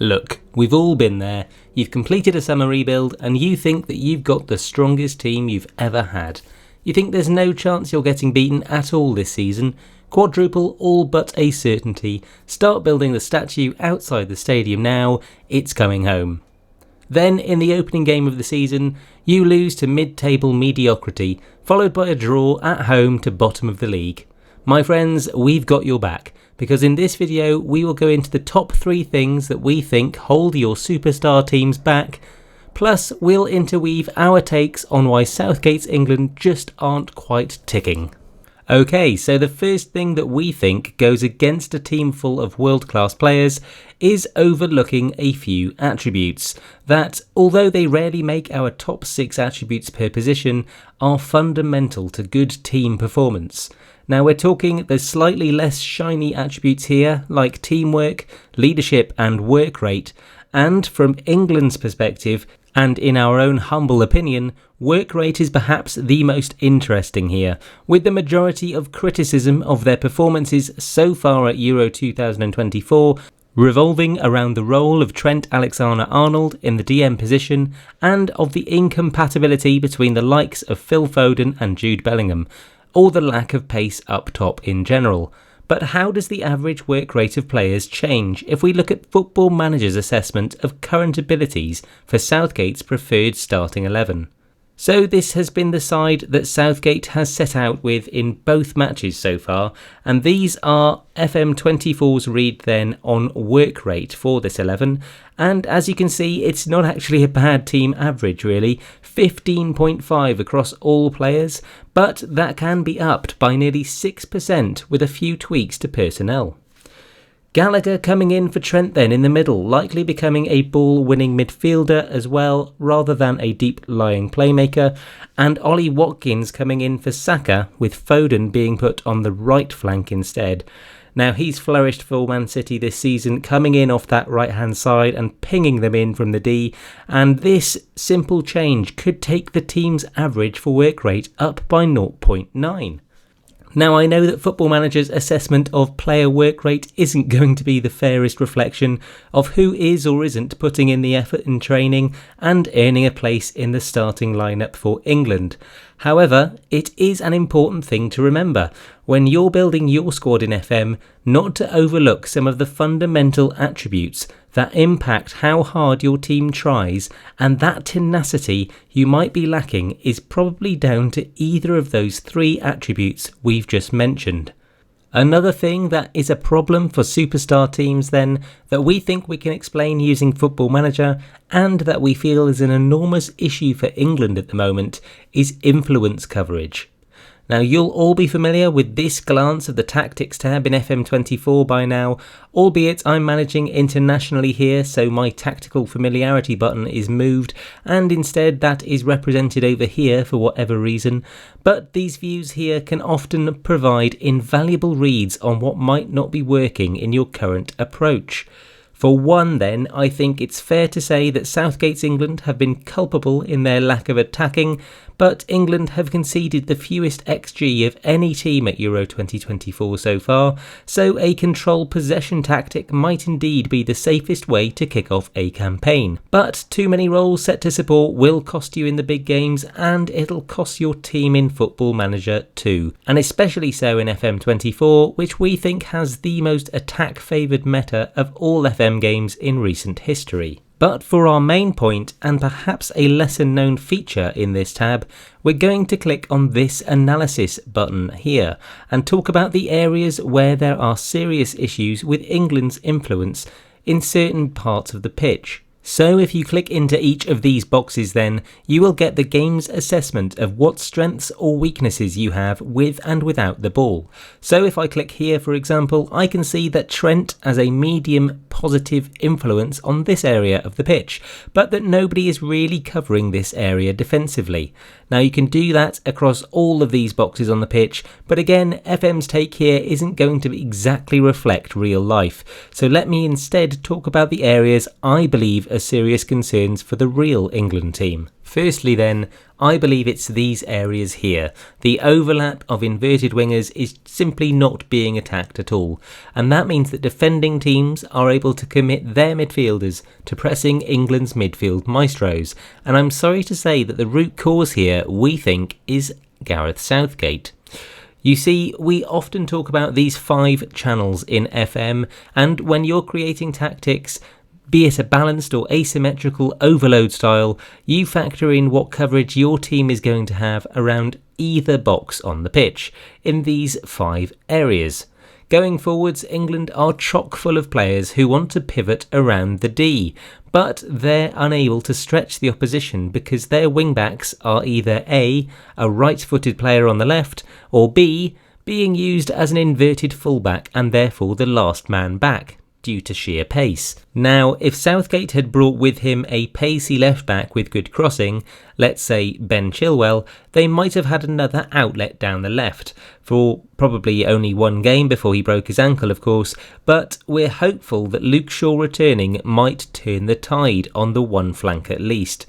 Look, we've all been there. You've completed a summer rebuild and you think that you've got the strongest team you've ever had. You think there's no chance you're getting beaten at all this season. Quadruple all but a certainty. Start building the statue outside the stadium now. It's coming home. Then, in the opening game of the season, you lose to mid-table mediocrity, followed by a draw at home to bottom of the league. My friends, we've got your back, because in this video we will go into the top 3 things that we think hold your superstar teams back, plus we'll interweave our takes on why Southgate's England just aren't quite ticking. Okay, so the first thing that we think goes against a team full of world-class players is overlooking a few attributes that, although they rarely make our top 6 attributes per position, are fundamental to good team performance. Now we're talking the slightly less shiny attributes here, like teamwork, leadership and work rate, and from England's perspective, and in our own humble opinion, work rate is perhaps the most interesting here, with the majority of criticism of their performances so far at Euro 2024 revolving around the role of Trent Alexander-Arnold in the DM position and of the incompatibility between the likes of Phil Foden and Jude Bellingham, or the lack of pace up top in general. But how does the average work rate of players change if we look at Football Manager's assessment of current abilities for Southgate's preferred starting 11? So this has been the side that Southgate has set out with in both matches so far, and these are FM24's read then on work rate for this 11, and as you can see it's not actually a bad team average really, 15.5 across all players, but that can be upped by nearly 6% with a few tweaks to personnel. Gallagher coming in for Trent then in the middle, likely becoming a ball-winning midfielder as well, rather than a deep-lying playmaker, and Ollie Watkins coming in for Saka, with Foden being put on the right flank instead. Now he's flourished for Man City this season, coming in off that right-hand side and pinging them in from the D, and this simple change could take the team's average for work rate up by 0.9. Now I know that Football Manager's assessment of player work rate isn't going to be the fairest reflection of who is or isn't putting in the effort in training and earning a place in the starting lineup for England. However, it is an important thing to remember when you're building your squad in FM not to overlook some of the fundamental attributes that impact how hard your team tries, and that tenacity you might be lacking is probably down to either of those 3 attributes we've just mentioned. Another thing that is a problem for superstar teams then, that we think we can explain using Football Manager, and that we feel is an enormous issue for England at the moment, is influence coverage. Now you'll all be familiar with this glance of the Tactics tab in FM24 by now, albeit I'm managing internationally here, so my tactical familiarity button is moved and instead that is represented over here for whatever reason, but these views here can often provide invaluable reads on what might not be working in your current approach. For one then, I think it's fair to say that Southgate's England have been culpable in their lack of attacking, but England have conceded the fewest XG of any team at Euro 2024 so far, so a control possession tactic might indeed be the safest way to kick off a campaign. But too many roles set to support will cost you in the big games, and it'll cost your team in Football Manager too, and especially so in FM24, which we think has the most attack-favoured meta of all FM games in recent history. But for our main point, and perhaps a lesser known feature in this tab, we're going to click on this analysis button here and talk about the areas where there are serious issues with England's influence in certain parts of the pitch. So if you click into each of these boxes then, you will get the game's assessment of what strengths or weaknesses you have with and without the ball. So if I click here for example, I can see that Trent has a medium positive influence on this area of the pitch, but that nobody is really covering this area defensively. Now you can do that across all of these boxes on the pitch, but again FM's take here isn't going to exactly reflect real life. So let me instead talk about the areas I believe are serious concerns for the real England team. Firstly then, I believe it's these areas here. The overlap of inverted wingers is simply not being attacked at all, and that means that defending teams are able to commit their midfielders to pressing England's midfield maestros, and I'm sorry to say that the root cause here, we think, is Gareth Southgate. You see, we often talk about these 5 channels in FM, and when you're creating tactics, be it a balanced or asymmetrical overload style, you factor in what coverage your team is going to have around either box on the pitch, in these 5 areas. Going forwards, England are chock full of players who want to pivot around the D, but they're unable to stretch the opposition because their wing-backs are either A, a right-footed player on the left, or B, being used as an inverted fullback and therefore the last man back, due to sheer pace. Now, if Southgate had brought with him a pacey left-back with good crossing, let's say Ben Chilwell, they might have had another outlet down the left, for probably only one game before he broke his ankle, of course, but we're hopeful that Luke Shaw returning might turn the tide on the one flank at least.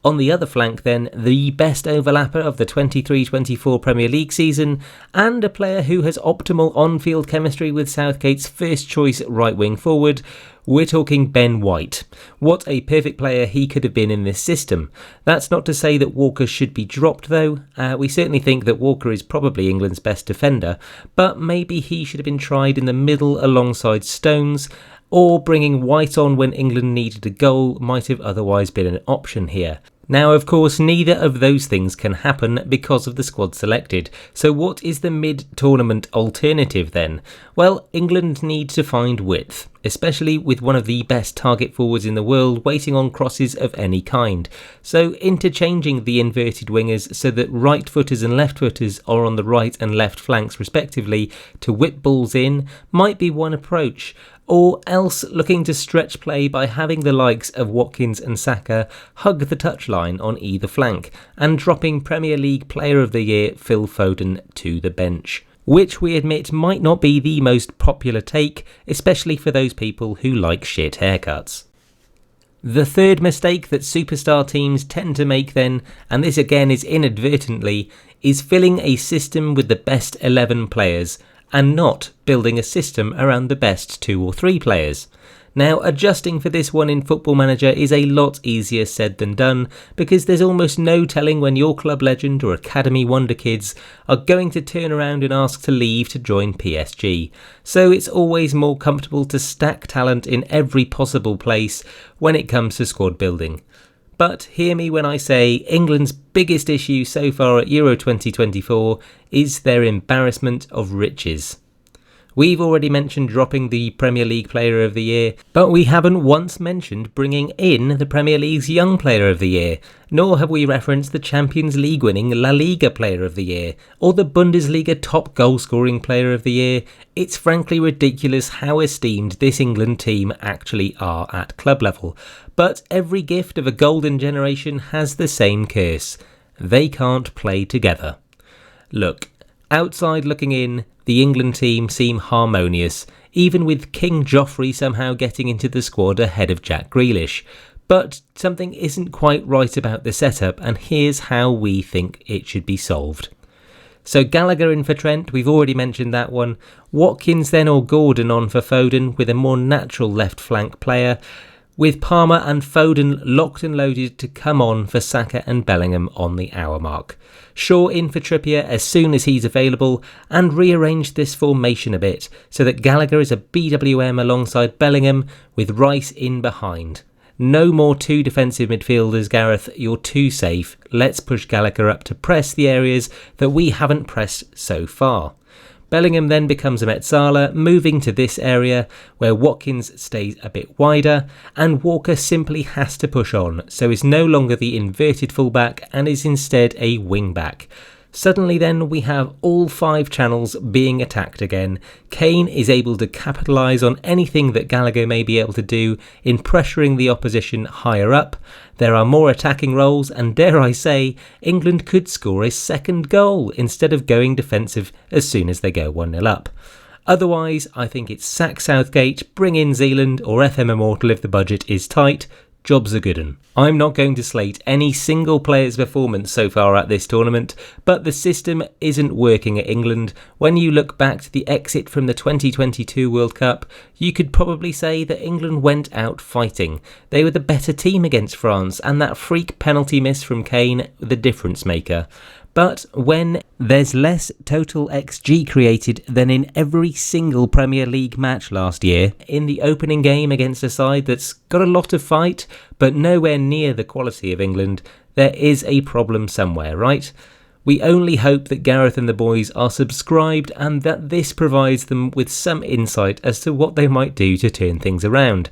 On the other flank then, the best overlapper of the 23-24 Premier League season, and a player who has optimal on-field chemistry with Southgate's first choice right wing forward, we're talking Ben White. What a perfect player he could have been in this system. That's not to say that Walker should be dropped though. We certainly think that Walker is probably England's best defender, but maybe he should have been tried in the middle alongside Stones, or bringing White on when England needed a goal might have otherwise been an option here. Now, of course, neither of those things can happen because of the squad selected. So what is the mid-tournament alternative then? Well, England need to find width, especially with one of the best target forwards in the world waiting on crosses of any kind. So interchanging the inverted wingers so that right footers and left footers are on the right and left flanks respectively to whip balls in might be one approach. Or else looking to stretch play by having the likes of Watkins and Saka hug the touchline on either flank and dropping Premier League Player of the Year Phil Foden to the bench. Which we admit might not be the most popular take, especially for those people who like shit haircuts. The third mistake that superstar teams tend to make then, and this again is inadvertently, is filling a system with the best 11 players and not building a system around the best 2 or 3 players. Now, adjusting for this one in Football Manager is a lot easier said than done, because there's almost no telling when your club legend or academy wonder kids are going to turn around and ask to leave to join PSG. So it's always more comfortable to stack talent in every possible place when it comes to squad building. But hear me when I say England's biggest issue so far at Euro 2024 is their embarrassment of riches. We've already mentioned dropping the Premier League Player of the Year, but we haven't once mentioned bringing in the Premier League's Young Player of the Year, nor have we referenced the Champions League winning La Liga Player of the Year, or the Bundesliga top goal-scoring Player of the Year. It's frankly ridiculous how esteemed this England team actually are at club level, but every gift of a golden generation has the same curse. They can't play together. Look, outside looking in, the England team seem harmonious, even with King Joffrey somehow getting into the squad ahead of Jack Grealish. But something isn't quite right about the setup, and here's how we think it should be solved. So Gallagher in for Trent, we've already mentioned that one. Watkins then or Gordon on for Foden with a more natural left flank player, with Palmer and Foden locked and loaded to come on for Saka and Bellingham on the hour mark. Shaw in for Trippier as soon as he's available, and rearrange this formation a bit so that Gallagher is a BWM alongside Bellingham with Rice in behind. No more 2 defensive midfielders, Gareth, you're too safe. Let's push Gallagher up to press the areas that we haven't pressed so far. Bellingham then becomes a Metzala, moving to this area where Watkins stays a bit wider, and Walker simply has to push on, so is no longer the inverted fullback and is instead a wing-back. Suddenly then we have all 5 channels being attacked again. Kane is able to capitalise on anything that Gallagher may be able to do in pressuring the opposition higher up. There are more attacking roles, and dare I say, England could score a second goal instead of going defensive as soon as they go 1-0 up. Otherwise, I think it's sack Southgate, bring in Zealand or FM Immortal if the budget is tight, job's a good 'un. I'm not going to slate any single player's performance so far at this tournament, but the system isn't working at England. When you look back to the exit from the 2022 World Cup, you could probably say that England went out fighting. They were the better team against France, and that freak penalty miss from Kane, the difference maker. But when there's less total XG created than in every single Premier League match last year, in the opening game against a side that's got a lot of fight, but nowhere near the quality of England, there is a problem somewhere, right? We only hope that Gareth and the boys are subscribed and that this provides them with some insight as to what they might do to turn things around.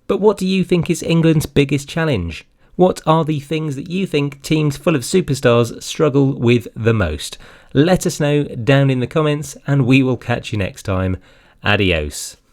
But what do you think is England's biggest challenge? What are the things that you think teams full of superstars struggle with the most? Let us know down in the comments and we will catch you next time. Adios.